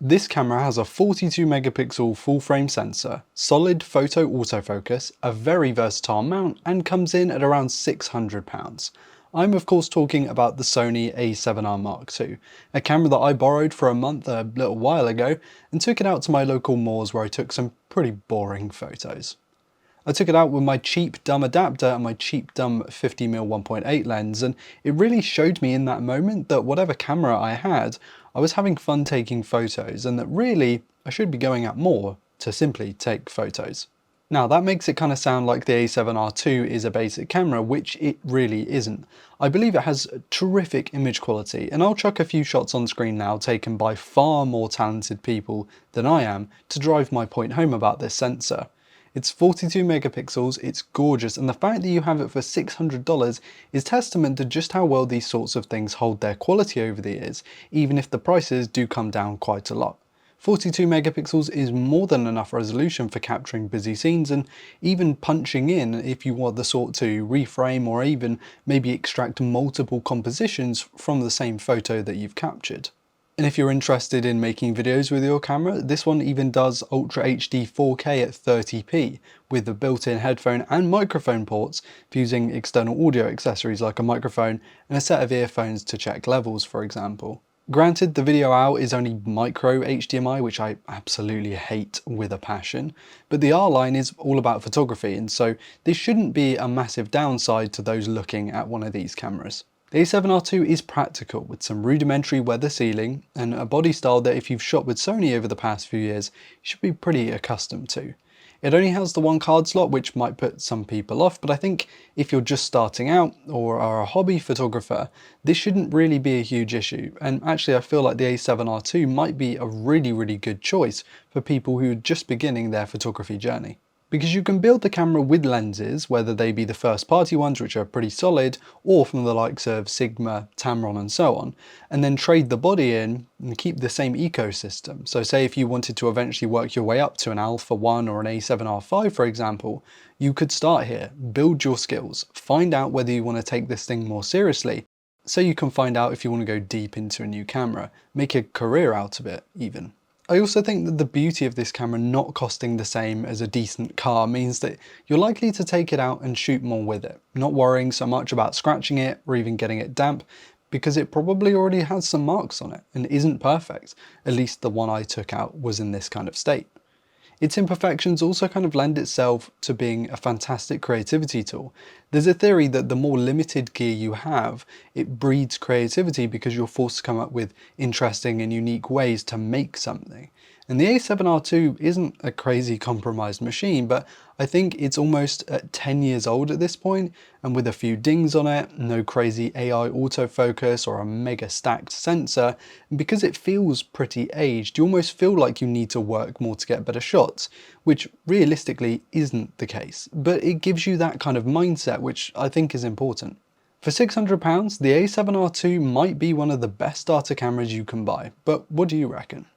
This camera has a 42 megapixel full frame sensor, solid photo autofocus, a very versatile mount, and comes in at around £600. I'm of course talking about the Sony A7R Mark II, a camera that I borrowed for a month a little while ago and took it out to my local moors where I took some pretty boring photos. I took it out with my cheap dumb adapter and my cheap dumb 50mm 1.8 lens, and it really showed me in that moment that whatever camera I had, I was having fun taking photos and that really I should be going out more to simply take photos. Now that makes it kind of sound like the A7R II is a basic camera, which it really isn't. I believe it has terrific image quality, and I'll chuck a few shots on screen now taken by far more talented people than I am to drive my point home about this sensor. It's 42 megapixels, it's gorgeous, and the fact that you have it for $600 is testament to just how well these sorts of things hold their quality over the years, even if the prices do come down quite a lot. 42 megapixels is more than enough resolution for capturing busy scenes and even punching in if you want the sort to reframe or even maybe extract multiple compositions from the same photo that you've captured. And if you're interested in making videos with your camera, this one even does Ultra HD 4K at 30p with the built-in headphone and microphone ports for using external audio accessories like a microphone and a set of earphones to check levels, for example. Granted, the video out is only micro HDMI, which I absolutely hate with a passion, but the R line is all about photography, and so this shouldn't be a massive downside to those looking at one of these cameras. The A7R II is practical with some rudimentary weather sealing and a body style that if you've shot with Sony over the past few years, you should be pretty accustomed to. It only has the one card slot, which might put some people off, but I think if you're just starting out or are a hobby photographer, this shouldn't really be a huge issue. And actually I feel like the A7R II might be a really good choice for people who are just beginning their photography journey. Because you can build the camera with lenses, whether they be the first party ones which are pretty solid, or from the likes of Sigma, Tamron and so on, and then trade the body in and keep the same ecosystem. So say if you wanted to eventually work your way up to an Alpha 1 or an A7R V for example, you could start here, build your skills, find out whether you want to take this thing more seriously, so you can find out if you want to go deep into a new camera, make a career out of it even. I also think that the beauty of this camera not costing the same as a decent car means that you're likely to take it out and shoot more with it, not worrying so much about scratching it or even getting it damp, because it probably already has some marks on it and isn't perfect. At least the one I took out was in this kind of state. Its imperfections also kind of lend itself to being a fantastic creativity tool. There's a theory that the more limited gear you have, it breeds creativity because you're forced to come up with interesting and unique ways to make something. And the A7R II isn't a crazy compromised machine, but I think it's almost at 10 years old at this point, and with a few dings on it, no crazy AI autofocus or a mega stacked sensor, and because it feels pretty aged, you almost feel like you need to work more to get better shots, which realistically isn't the case, but it gives you that kind of mindset, which I think is important. For £600, the A7R II might be one of the best starter cameras you can buy, but what do you reckon?